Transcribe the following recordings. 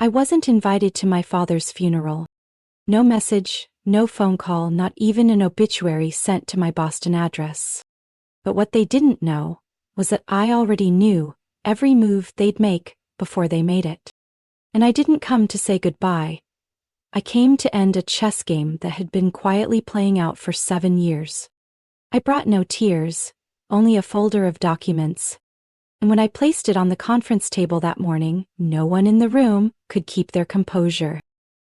I wasn't invited to my father's funeral. No message, no phone call, not even an obituary sent to my Boston address. But what they didn't know was that I already knew every move they'd make before they made it. And I didn't come to say goodbye. I came to end a chess game that had been quietly playing out for 7 years. I brought no tears, only a folder of documents. And when I placed it on the conference table that morning, no one in the room could keep their composure.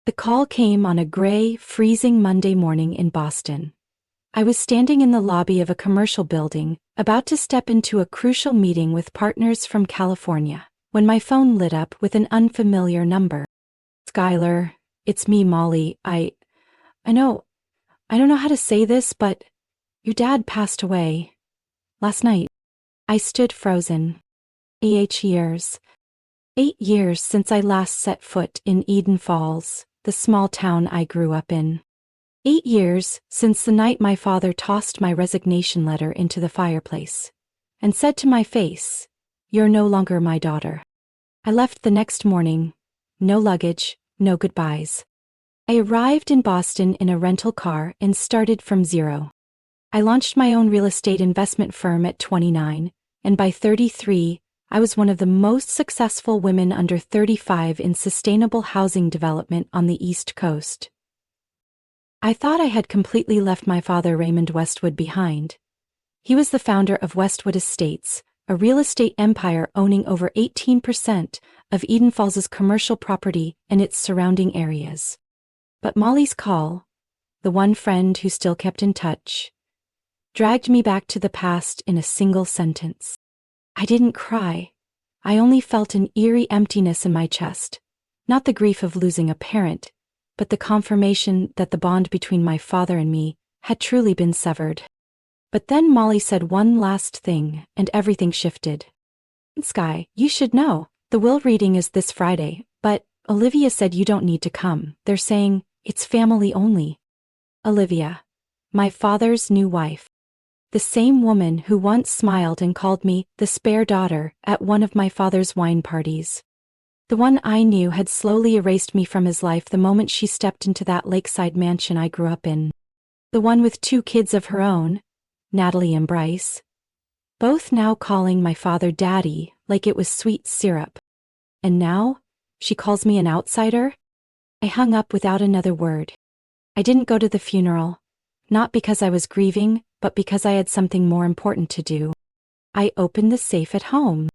The call came on a gray, freezing Monday morning in Boston. I was standing in the lobby of a commercial building, about to step into a crucial meeting with partners from California, when my phone lit up with an unfamiliar number. "Skylar, it's me, Molly. I don't know how to say this, but your dad passed away last night." I stood frozen. 8 years. 8 years since I last set foot in Eden Falls, the small town I grew up in. 8 years since the night my father tossed my resignation letter into the fireplace and said to my face, "You're no longer my daughter." I left the next morning. No luggage, no goodbyes. I arrived in Boston in a rental car and started from zero. I launched my own real estate investment firm at 29, and by 33, I was one of the most successful women under 35 in sustainable housing development on the East Coast. I thought I had completely left my father Raymond Westwood behind. He was the founder of Westwood Estates, a real estate empire owning over 18% of Eden Falls' commercial property and its surrounding areas. But Molly's call, the one friend who still kept in touch, dragged me back to the past in a single sentence. I didn't cry. I only felt an eerie emptiness in my chest, not the grief of losing a parent, but the confirmation that the bond between my father and me had truly been severed. But then Molly said one last thing, and everything shifted. "Sky, you should know, the will reading is this Friday, but Olivia said you don't need to come. They're saying it's family only." Olivia, my father's new wife. The same woman who once smiled and called me the spare daughter at one of my father's wine parties. The one I knew had slowly erased me from his life the moment she stepped into that lakeside mansion I grew up in. The one with 2 kids of her own, Natalie and Bryce. Both now calling my father Daddy like it was sweet syrup. And now, she calls me an outsider? I hung up without another word. I didn't go to the funeral, not because I was grieving, but because I had something more important to do. I opened the safe at home,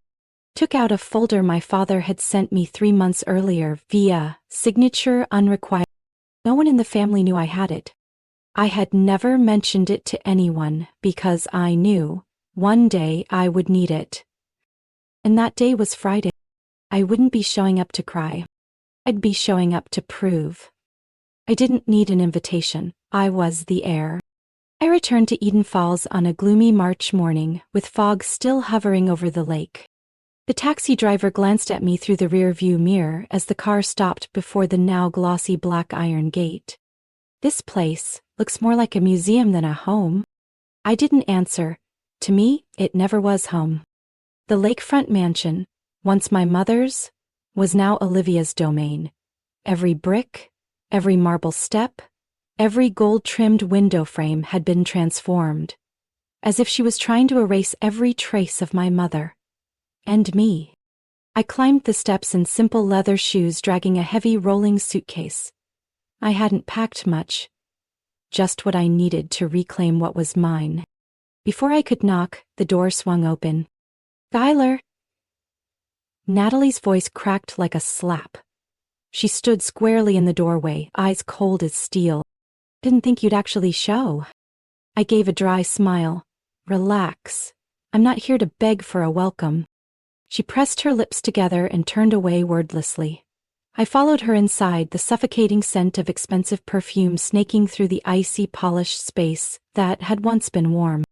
took out a folder my father had sent me 3 months earlier via signature unrequired. No one in the family knew I had it. I had never mentioned it to anyone because I knew one day I would need it. And that day was Friday. I wouldn't be showing up to cry. I'd be showing up to prove. I didn't need an invitation. I was the heir. I returned to Eden Falls on a gloomy March morning, with fog still hovering over the lake. The taxi driver glanced at me through the rear-view mirror as the car stopped before the now glossy black iron gate. "This place looks more like a museum than a home." I didn't answer. To me, it never was home. The lakefront mansion, once my mother's, was now Olivia's domain. Every brick, every marble step, every gold-trimmed window frame had been transformed, as if she was trying to erase every trace of my mother. And me. I climbed the steps in simple leather shoes, dragging a heavy rolling suitcase. I hadn't packed much, just what I needed to reclaim what was mine. Before I could knock, the door swung open. "Skylar!" Natalie's voice cracked like a slap. She stood squarely in the doorway, eyes cold as steel. "Didn't think you'd actually show." I gave a dry smile. "Relax. I'm not here to beg for a welcome." She pressed her lips together and turned away wordlessly. I followed her inside, the suffocating scent of expensive perfume snaking through the icy, polished space that had once been warm.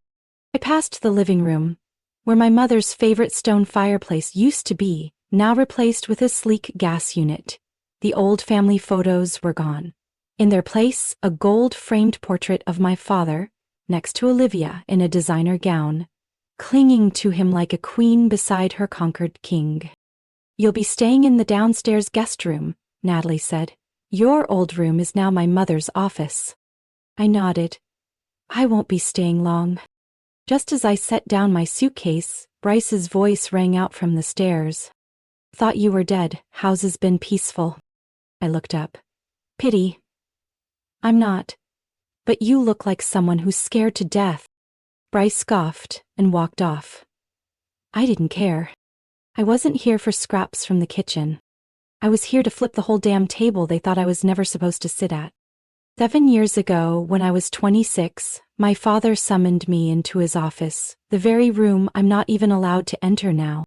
I passed the living room, where my mother's favorite stone fireplace used to be, now replaced with a sleek gas unit. The old family photos were gone. In their place, a gold-framed portrait of my father, next to Olivia in a designer gown, clinging to him like a queen beside her conquered king. You'll be staying in the downstairs guest room, Natalie said. Your old room is now my mother's office. I nodded. I won't be staying long. Just as I set down my suitcase, Bryce's voice rang out from the stairs. Thought you were dead. How's it been peaceful? I looked up. Pity. I'm not. But you look like someone who's scared to death. Bryce scoffed and walked off. I didn't care. I wasn't here for scraps from the kitchen. I was here to flip the whole damn table they thought I was never supposed to sit at. 7 years ago, when I was 26, my father summoned me into his office, the very room I'm not even allowed to enter now.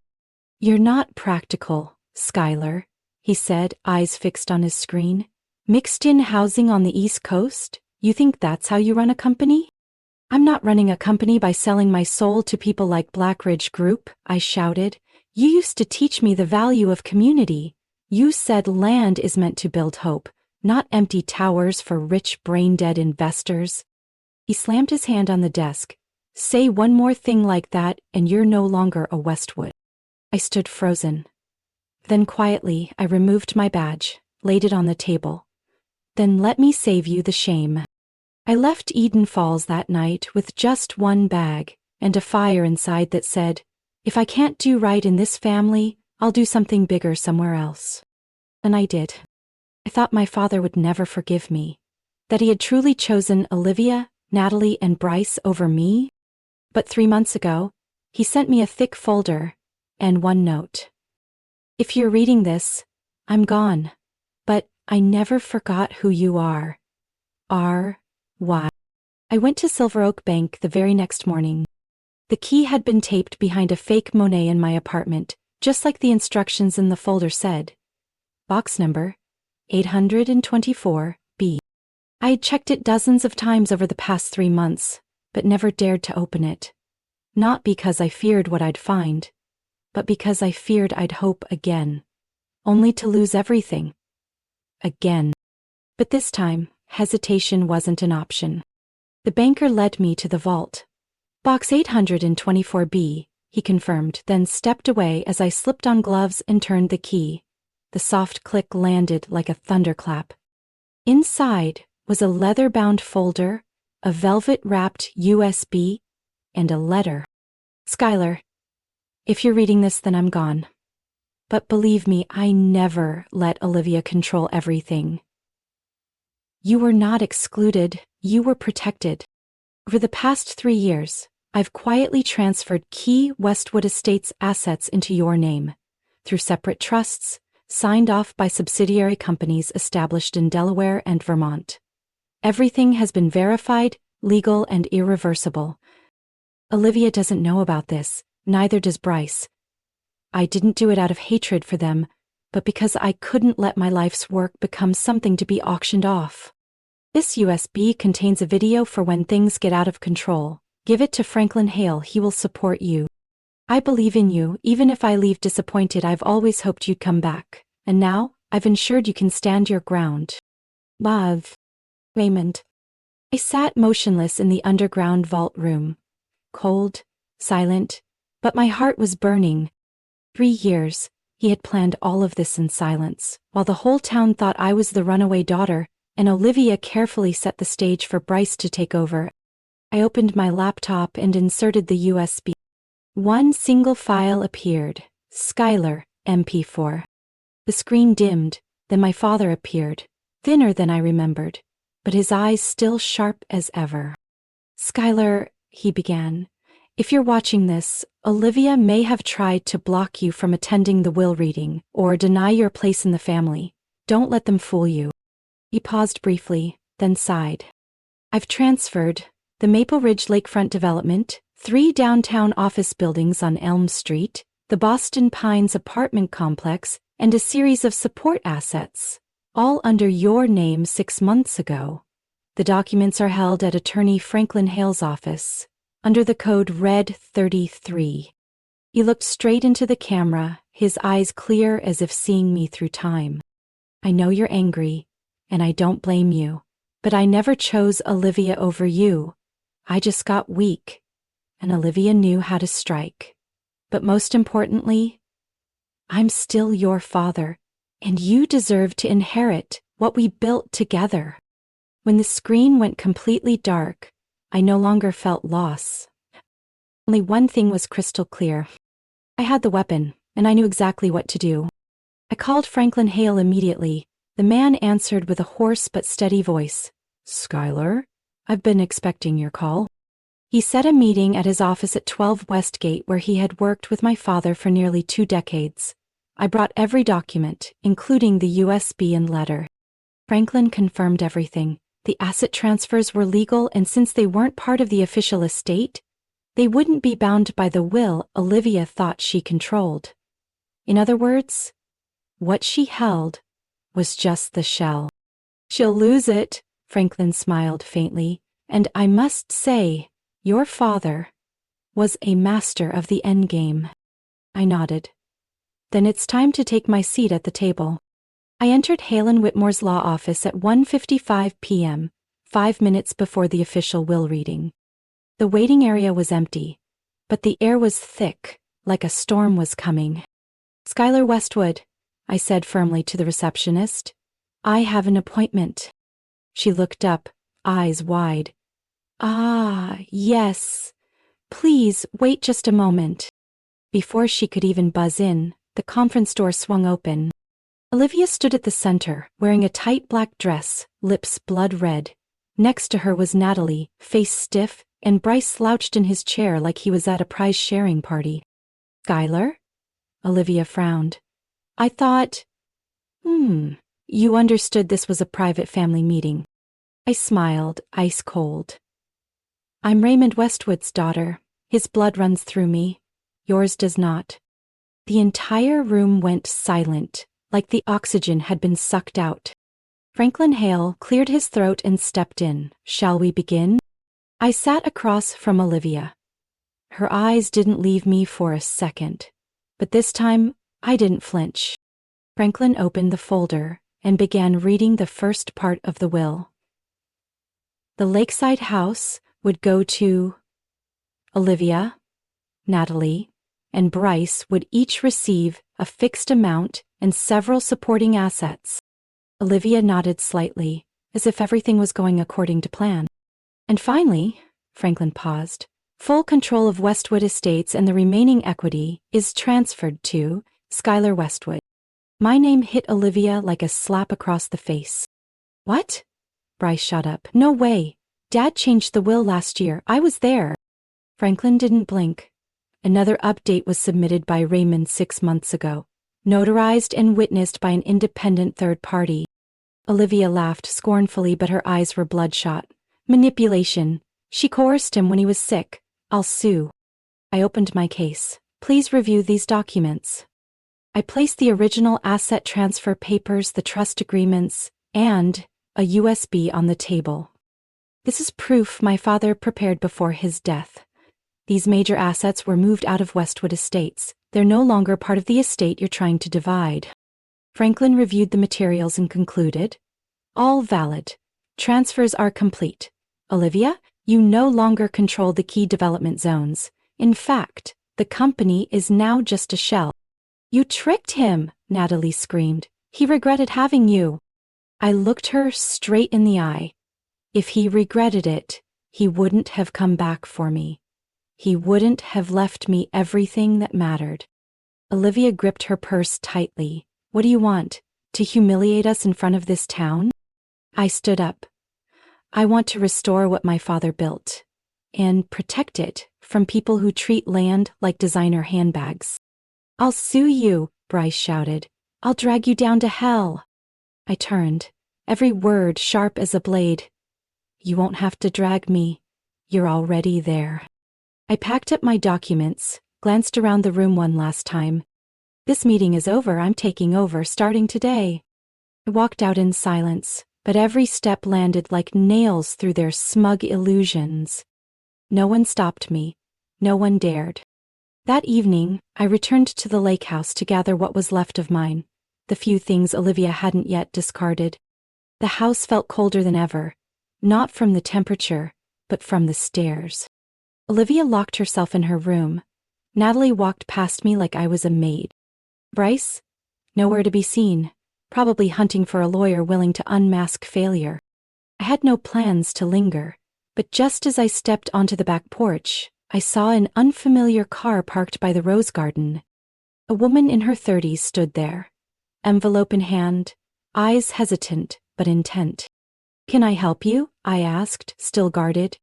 You're not practical, Skylar, he said, eyes fixed on his screen. Mixed-in housing on the East Coast? You think that's how you run a company? I'm not running a company by selling my soul to people like Blackridge Group, I shouted. You used to teach me the value of community. You said land is meant to build hope, not empty towers for rich brain-dead investors. He slammed his hand on the desk. Say one more thing like that and you're no longer a Westwood. I stood frozen. Then quietly I removed my badge, laid it on the table. Then let me save you the shame. I left Eden Falls that night with just one bag and a fire inside that said, if I can't do right in this family, I'll do something bigger somewhere else. And I did. I thought my father would never forgive me, that he had truly chosen Olivia, Natalie, and Bryce over me. But 3 months ago, he sent me a thick folder and one note. If you're reading this, I'm gone, but I never forgot who you are. R.Y. I went to Silver Oak Bank the very next morning. The key had been taped behind a fake Monet in my apartment, just like the instructions in the folder said. Box number 824B. I had checked it dozens of times over the past 3 months, but never dared to open it. Not because I feared what I'd find, but because I feared I'd hope again, only to lose everything. Again. But this time, hesitation wasn't an option. The banker led me to the vault. Box 824B, he confirmed, then stepped away as I slipped on gloves and turned the key. The soft click landed like a thunderclap. Inside was a leather-bound folder, a velvet-wrapped USB, and a letter. Skylar, if you're reading this, then I'm gone. But believe me, I never let Olivia control everything. You were not excluded, you were protected. Over the past 3 years, I've quietly transferred key Westwood Estates assets into your name, through separate trusts, signed off by subsidiary companies established in Delaware and Vermont. Everything has been verified, legal, and irreversible. Olivia doesn't know about this, neither does Bryce. I didn't do it out of hatred for them, but because I couldn't let my life's work become something to be auctioned off. This USB contains a video for when things get out of control. Give it to Franklin Hale, he will support you. I believe in you, even if I leave disappointed. I've always hoped you'd come back, and now, I've ensured you can stand your ground. Love. Raymond. I sat motionless in the underground vault room. Cold, silent, but my heart was burning. 3 years, he had planned all of this in silence, while the whole town thought I was the runaway daughter, and Olivia carefully set the stage for Bryce to take over. I opened my laptop and inserted the USB. One single file appeared, Skylar, MP4. The screen dimmed, then my father appeared, thinner than I remembered, but his eyes still sharp as ever. Skylar, he began, if you're watching this, Olivia may have tried to block you from attending the will reading or deny your place in the family. Don't let them fool you. He paused briefly, then sighed. I've transferred the Maple Ridge Lakefront development, 3 downtown office buildings on Elm Street, the Boston Pines apartment complex, and a series of support assets, all under your name 6 months ago. The documents are held at attorney Franklin Hale's office, under the code Red 33. He looked straight into the camera, his eyes clear as if seeing me through time. I know you're angry, and I don't blame you, but I never chose Olivia over you. I just got weak, and Olivia knew how to strike. But most importantly, I'm still your father, and you deserve to inherit what we built together. When the screen went completely dark, I no longer felt loss. Only one thing was crystal clear. I had the weapon, and I knew exactly what to do. I called Franklin Hale immediately. The man answered with a hoarse but steady voice. "Skylar, I've been expecting your call." He set a meeting at his office at 12 Westgate where he had worked with my father for nearly 2 decades. I brought every document, including the USB and letter. Franklin confirmed everything. The asset transfers were legal, and since they weren't part of the official estate, they wouldn't be bound by the will Olivia thought she controlled. In other words, what she held was just the shell. "She'll lose it," Franklin smiled faintly, "and I must say, your father was a master of the endgame." I nodded. "Then it's time to take my seat at the table." I entered Hale and Whitmore's law office at 1:55 p.m., 5 minutes before the official will reading. The waiting area was empty, but the air was thick, like a storm was coming. "Skylar Westwood," I said firmly to the receptionist, "I have an appointment." She looked up, eyes wide. "Ah, yes. Please wait just a moment." Before she could even buzz in, the conference door swung open. Olivia stood at the center, wearing a tight black dress, lips blood red. Next to her was Natalie, face stiff, and Bryce slouched in his chair like he was at a prize-sharing party. "Skylar?" Olivia frowned. "I thought... you understood this was a private family meeting." I smiled, ice cold. "I'm Raymond Westwood's daughter. His blood runs through me. Yours does not." The entire room went silent, like the oxygen had been sucked out. Franklin Hale cleared his throat and stepped in. "Shall we begin?" I sat across from Olivia. Her eyes didn't leave me for a second, but this time I didn't flinch. Franklin opened the folder and began reading the first part of the will. The lakeside house would go to Olivia, Natalie, and Bryce would each receive a fixed amount and several supporting assets. Olivia nodded slightly, as if everything was going according to plan. "And finally," Franklin paused, "full control of Westwood Estates and the remaining equity is transferred to Skylar Westwood." My name hit Olivia like a slap across the face. "What?" Bryce shot up. "No way. Dad changed the will last year. I was there." Franklin didn't blink. Another update was submitted by Raymond 6 months ago, notarized and witnessed by an independent third party. Olivia laughed scornfully, but her eyes were bloodshot. "Manipulation. She coerced him when he was sick. I'll sue." I opened my case. "Please review these documents." I placed the original asset transfer papers, the trust agreements, and a USB on the table. "This is proof my father prepared before his death. These major assets were moved out of Westwood Estates. They're no longer part of the estate you're trying to divide." Franklin reviewed the materials and concluded, "All valid. Transfers are complete. Olivia, you no longer control the key development zones. In fact, the company is now just a shell." "You tricked him," Natalie screamed. "He regretted having you." I looked her straight in the eye. If he regretted it, he wouldn't have come back for me. He wouldn't have left me everything that mattered. Olivia gripped her purse tightly. "What do you want? To humiliate us in front of this town?" I stood up. "I want to restore what my father built, and protect it from people who treat land like designer handbags." "I'll sue you," Bryce shouted. "I'll drag you down to hell." I turned, every word sharp as a blade. "You won't have to drag me. You're already there." I packed up my documents, glanced around the room one last time. "This meeting is over. I'm taking over starting today." I walked out in silence, but every step landed like nails through their smug illusions. No one stopped me. No one dared. That evening, I returned to the lake house to gather what was left of mine, the few things Olivia hadn't yet discarded. The house felt colder than ever, not from the temperature, but from the stairs. Olivia locked herself in her room. Natalie walked past me like I was a maid. Bryce? Nowhere to be seen, probably hunting for a lawyer willing to unmask failure. I had no plans to linger, but just as I stepped onto the back porch, I saw an unfamiliar car parked by the rose garden. A woman in her 30s stood there, envelope in hand, eyes hesitant but intent. "Can I help you?" I asked, still guarded.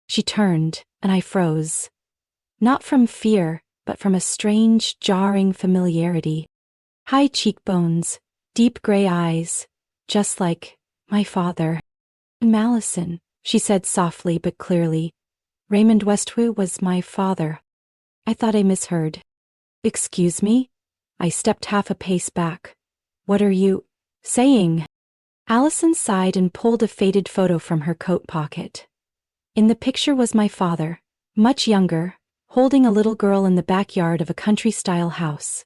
She turned, and I froze. Not from fear, but from a strange, jarring familiarity. High cheekbones, deep gray eyes, just like my father. "Allison," she said softly but clearly. "Raymond Westwood was my father." I thought I misheard. "Excuse me?" I stepped half a pace back. "What are you saying?" Allison sighed and pulled a faded photo from her coat pocket. In the picture was my father, much younger, holding a little girl in the backyard of a country-style house.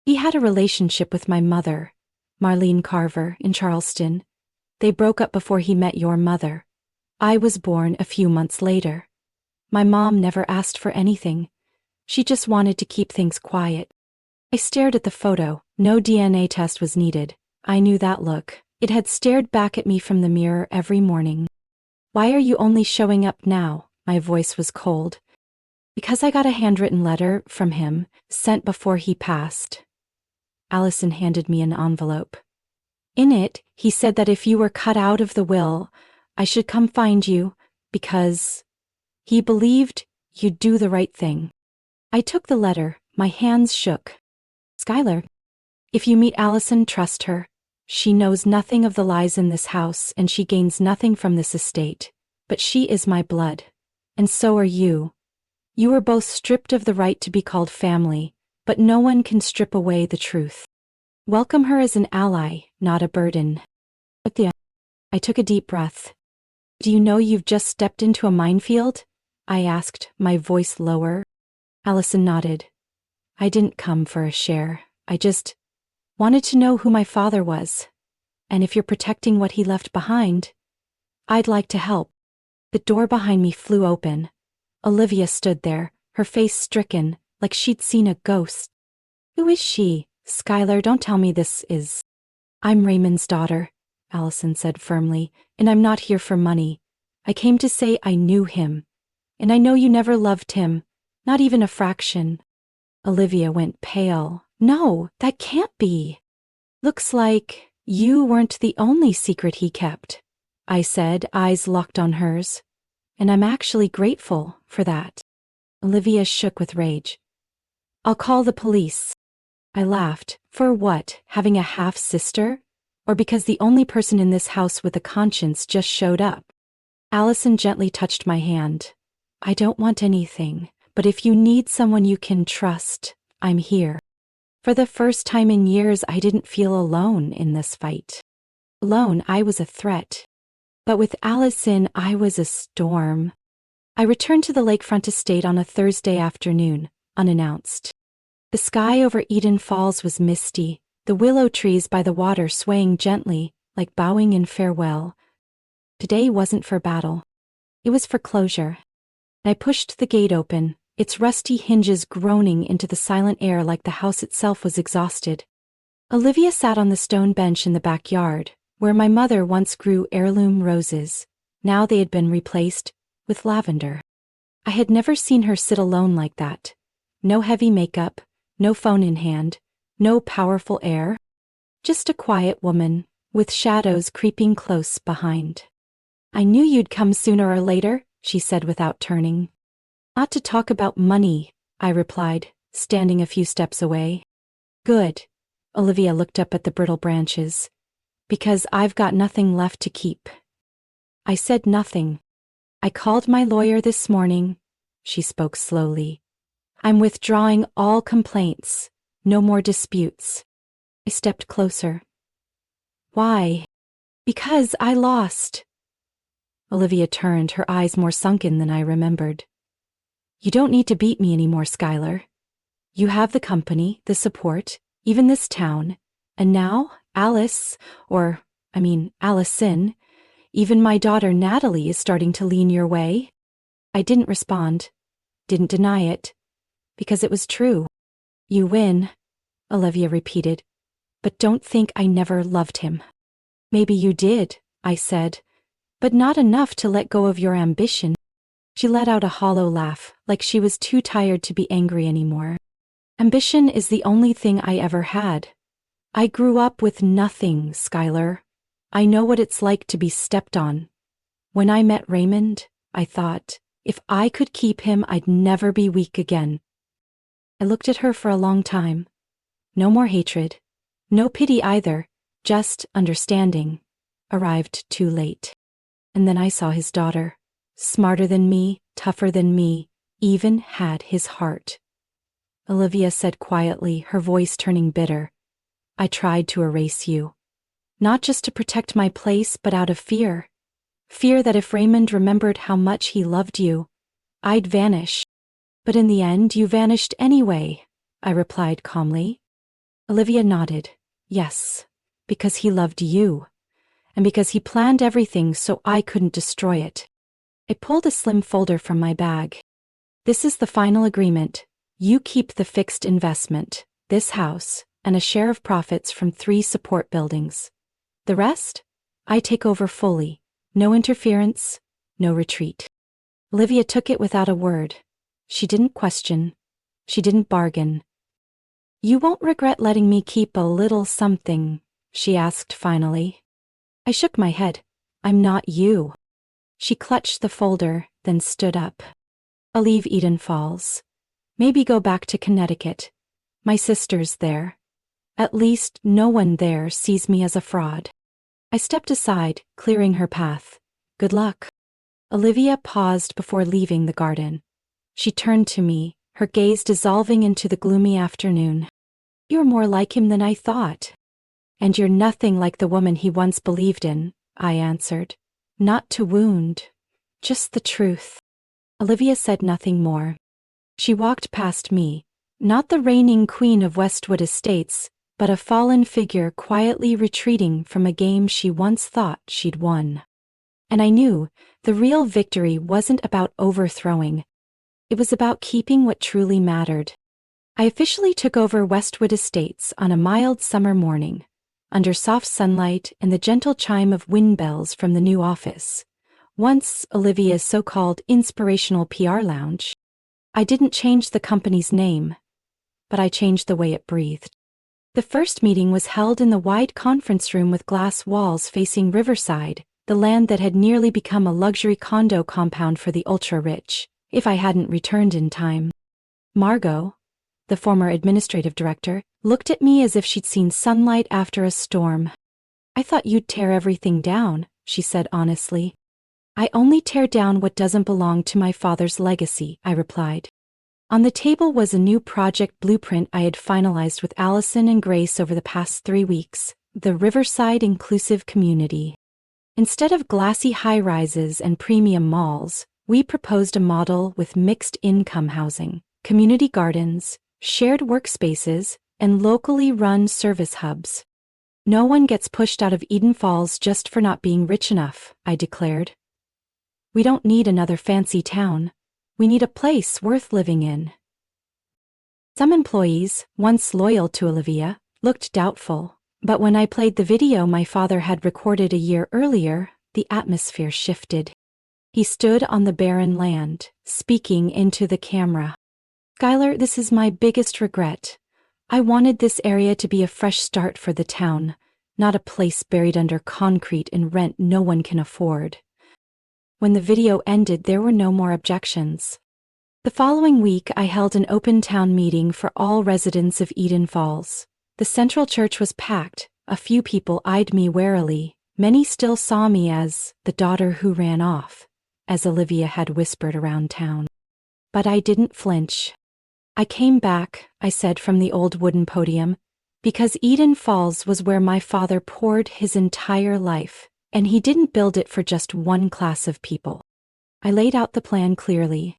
He had a relationship with my mother, Marlene Carver, in Charleston. They broke up before he met your mother. I was born a few months later. My mom never asked for anything. She just wanted to keep things quiet. I stared at the photo. No DNA test was needed. I knew that look. It had stared back at me from the mirror every morning. "Why are you only showing up now?" My voice was cold. "Because I got a handwritten letter from him, sent before he passed." Allison handed me an envelope. In it, he said that if you were cut out of the will, I should come find you, because he believed you'd do the right thing. I took the letter, my hands shook. "Skylar, if you meet Allison, trust her. She knows nothing of the lies in this house, and she gains nothing from this estate. But she is my blood. And so are you. You are both stripped of the right to be called family, but no one can strip away the truth. Welcome her as an ally, not a burden." I took a deep breath. "Do you know you've just stepped into a minefield?" I asked, my voice lower. Allison nodded. "I didn't come for a share. I just wanted to know who my father was. And if you're protecting what he left behind, I'd like to help." The door behind me flew open. Olivia stood there, her face stricken, like she'd seen a ghost. "Who is she? Skylar, don't tell me this is—" "I'm Raymond's daughter," Allison said firmly, "and I'm not here for money. I came to say I knew him. And I know you never loved him, not even a fraction." Olivia went pale. "No, that can't be. Looks like you weren't the only secret he kept," I said, eyes locked on hers. "And I'm actually grateful for that." Olivia shook with rage. "I'll call the police." I laughed. For what, having a half-sister? Or because the only person in this house with a conscience just showed up? Allison gently touched my hand. "I don't want anything, but if you need someone you can trust, I'm here." For the first time in years, I didn't feel alone in this fight. Alone, I was a threat. But with Allison, I was a storm. I returned to the lakefront estate on a Thursday afternoon, unannounced. The sky over Eden Falls was misty, the willow trees by the water swaying gently, like bowing in farewell. Today wasn't for battle. It was for closure. I pushed the gate open, its rusty hinges groaning into the silent air like the house itself was exhausted. Olivia sat on the stone bench in the backyard, where my mother once grew heirloom roses. Now they had been replaced with lavender. I had never seen her sit alone like that. No heavy makeup, no phone in hand, no powerful air. Just a quiet woman, with shadows creeping close behind. "I knew you'd come sooner or later," she said without turning. "Not to talk about money," I replied, standing a few steps away. "Good." Olivia looked up at the brittle branches. "Because I've got nothing left to keep." I said nothing. "I called my lawyer this morning." She spoke slowly. "I'm withdrawing all complaints. No more disputes." I stepped closer. "Why?" "Because I lost." Olivia turned, her eyes more sunken than I remembered. "You don't need to beat me anymore, Skylar. You have the company, the support, even this town. And now, Allison, even my daughter Natalie is starting to lean your way." I didn't respond, didn't deny it, because it was true. "You win." Olivia repeated. But don't think I never loved him. Maybe you did, I said, but not enough to let go of your ambition. She let out a hollow laugh, like she was too tired to be angry anymore. Ambition is the only thing I ever had. I grew up with nothing, Skylar. I know what it's like to be stepped on. When I met Raymond, I thought, if I could keep him, I'd never be weak again. I looked at her for a long time. No more hatred. No pity either, just understanding. Arrived too late. And then I saw his daughter. Smarter than me, tougher than me, even had his heart. Olivia said quietly, her voice turning bitter. I tried to erase you. Not just to protect my place, but out of fear. Fear that if Raymond remembered how much he loved you, I'd vanish. But in the end, you vanished anyway, I replied calmly. Olivia nodded. Yes, because he loved you. And because he planned everything so I couldn't destroy it. I pulled a slim folder from my bag. This is the final agreement. You keep the fixed investment, this house, and a share of profits from 3 support buildings. The rest? I take over fully. No interference, no retreat. Olivia took it without a word. She didn't question. She didn't bargain. You won't regret letting me keep a little something, she asked finally. I shook my head. I'm not you. She clutched the folder, then stood up. I'll leave Eden Falls. Maybe go back to Connecticut. My sister's there. At least no one there sees me as a fraud. I stepped aside, clearing her path. Good luck. Olivia paused before leaving the garden. She turned to me, her gaze dissolving into the gloomy afternoon. You're more like him than I thought. And you're nothing like the woman he once believed in, I answered. Not to wound, just the truth. Olivia said nothing more. She walked past me, not the reigning queen of Westwood Estates, but a fallen figure quietly retreating from a game she once thought she'd won. And I knew the real victory wasn't about overthrowing. It was about keeping what truly mattered. I officially took over Westwood Estates on a mild summer morning, under soft sunlight and the gentle chime of wind bells from the new office, once Olivia's so-called inspirational PR lounge. I didn't change the company's name, but I changed the way it breathed. The first meeting was held in the wide conference room with glass walls facing Riverside, the land that had nearly become a luxury condo compound for the ultra-rich, if I hadn't returned in time. Margot, the former administrative director, looked at me as if she'd seen sunlight after a storm. I thought you'd tear everything down, she said honestly. I only tear down what doesn't belong to my father's legacy, I replied. On the table was a new project blueprint I had finalized with Allison and Grace over the past 3 weeks, the Riverside Inclusive Community. Instead of glassy high-rises and premium malls, we proposed a model with mixed-income housing, community gardens, shared workspaces, and locally run service hubs. No one gets pushed out of Eden Falls just for not being rich enough, I declared. We don't need another fancy town. We need a place worth living in. Some employees, once loyal to Olivia, looked doubtful, but when I played the video my father had recorded a year earlier, the atmosphere shifted. He stood on the barren land, speaking into the camera. Skylar, this is my biggest regret. I wanted this area to be a fresh start for the town, not a place buried under concrete and rent no one can afford. When the video ended, there were no more objections. The following week, I held an open town meeting for all residents of Eden Falls. The central church was packed. A few people eyed me warily. Many still saw me as the daughter who ran off, as Olivia had whispered around town. But I didn't flinch. I came back, I said from the old wooden podium, because Eden Falls was where my father poured his entire life, and he didn't build it for just one class of people. I laid out the plan clearly.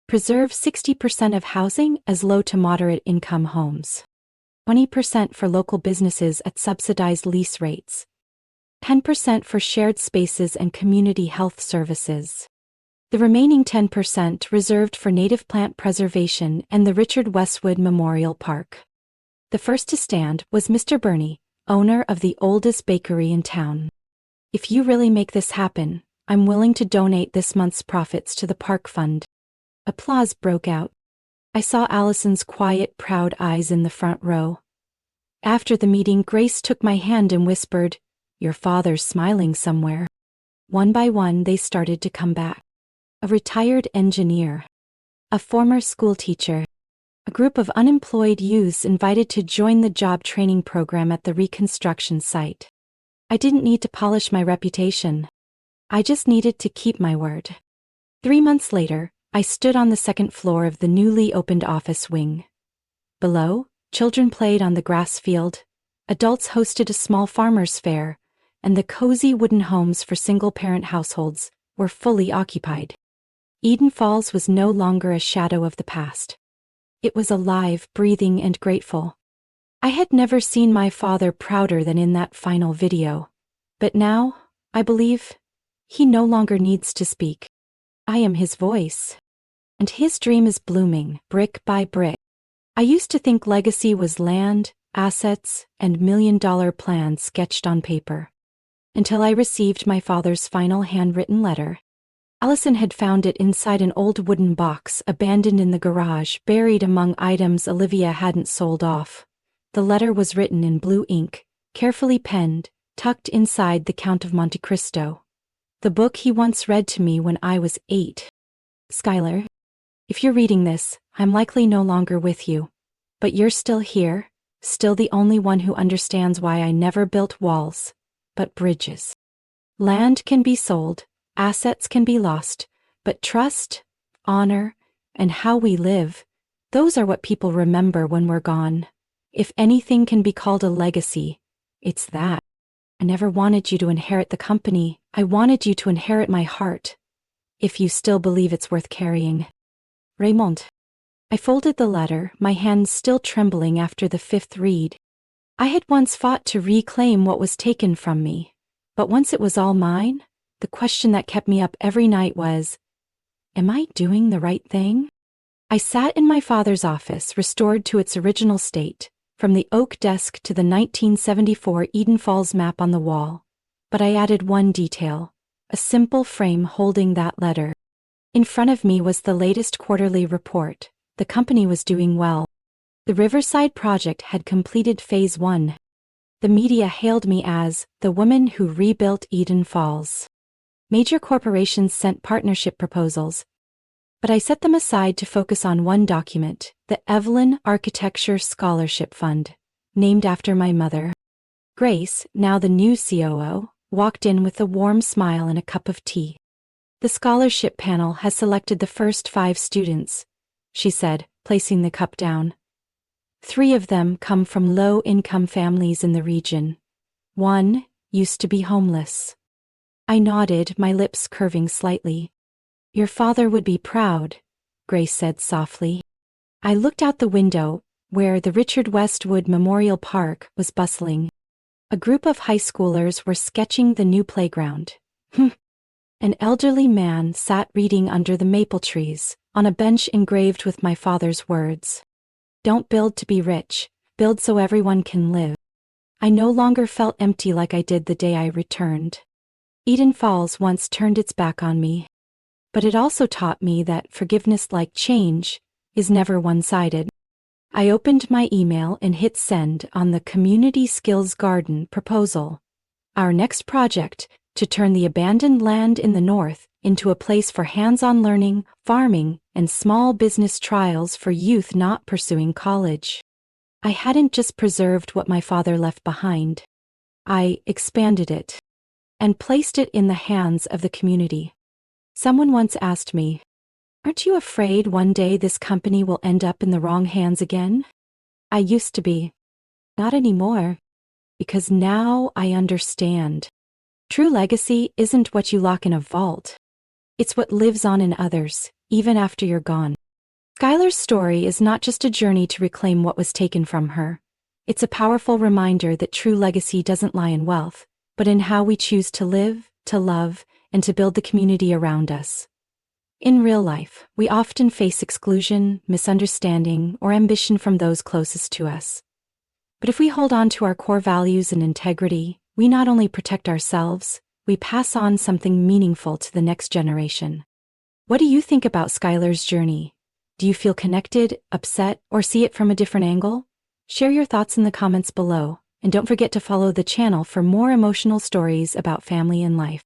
Preserve 60% of housing as low to moderate income homes. 20% for local businesses at subsidized lease rates. 10% for shared spaces and community health services. The remaining 10% reserved for native plant preservation and the Richard Westwood Memorial Park. The first to stand was Mr. Burney, owner of the oldest bakery in town. "If you really make this happen, I'm willing to donate this month's profits to the park fund." Applause broke out. I saw Allison's quiet, proud eyes in the front row. After the meeting, Grace took my hand and whispered, "Your father's smiling somewhere." One by one, they started to come back. A retired engineer, a former schoolteacher, a group of unemployed youths invited to join the job training program at the reconstruction site. I didn't need to polish my reputation. I just needed to keep my word. 3 months later, I stood on the second floor of the newly opened office wing. Below, children played on the grass field, adults hosted a small farmers' fair, and the cozy wooden homes for single-parent households were fully occupied. Eden Falls was no longer a shadow of the past. It was alive, breathing, and grateful. I had never seen my father prouder than in that final video. But now, I believe, he no longer needs to speak. I am his voice. And his dream is blooming, brick by brick. I used to think legacy was land, assets, and million-dollar plans sketched on paper. Until I received my father's final handwritten letter. Allison had found it inside an old wooden box abandoned in the garage, buried among items Olivia hadn't sold off. The letter was written in blue ink, carefully penned, tucked inside The Count of Monte Cristo, the book he once read to me when I was 8. "Skylar, if you're reading this, I'm likely no longer with you. But you're still here, still the only one who understands why I never built walls, but bridges. Land can be sold, assets can be lost, but trust, honor, and how we live, those are what people remember when we're gone. If anything can be called a legacy, it's that. I never wanted you to inherit the company, I wanted you to inherit my heart. If you still believe it's worth carrying. Raymond." I folded the letter, my hands still trembling after the 5th read. I had once fought to reclaim what was taken from me, but once it was all mine, the question that kept me up every night was, am I doing the right thing? I sat in my father's office, restored to its original state, from the oak desk to the 1974 Eden Falls map on the wall. But I added one detail, a simple frame holding that letter. In front of me was the latest quarterly report. The company was doing well. The Riverside project had completed Phase 1. The media hailed me as the woman who rebuilt Eden Falls. Major corporations sent partnership proposals, but I set them aside to focus on one document, the Evelyn Architecture Scholarship Fund, named after my mother. Grace, now the new COO, walked in with a warm smile and a cup of tea. "The scholarship panel has selected the first 5 students," she said, placing the cup down. 3 of them come from low-income families in the region. 1 used to be homeless. I nodded, my lips curving slightly. "Your father would be proud," Grace said softly. I looked out the window, where the Richard Westwood Memorial Park was bustling. A group of high schoolers were sketching the new playground. An elderly man sat reading under the maple trees, on a bench engraved with my father's words. "Don't build to be rich, build so everyone can live." I no longer felt empty like I did the day I returned. Eden Falls once turned its back on me. But it also taught me that forgiveness, like change, is never one-sided. I opened my email and hit send on the Community Skills Garden proposal. Our next project, to turn the abandoned land in the north into a place for hands-on learning, farming, and small business trials for youth not pursuing college. I hadn't just preserved what my father left behind. I expanded it and placed it in the hands of the community. Someone once asked me, "Aren't you afraid one day this company will end up in the wrong hands again?" I used to be. Not anymore. Because now I understand. True legacy isn't what you lock in a vault. It's what lives on in others, even after you're gone. Skylar's story is not just a journey to reclaim what was taken from her. It's a powerful reminder that true legacy doesn't lie in wealth, but in how we choose to live, to love, and to build the community around us. In real life, we often face exclusion, misunderstanding, or ambition from those closest to us. But if we hold on to our core values and integrity, we not only protect ourselves, we pass on something meaningful to the next generation. What do you think about Skylar's journey? Do you feel connected, upset, or see it from a different angle? Share your thoughts in the comments below, and don't forget to follow the channel for more emotional stories about family and life.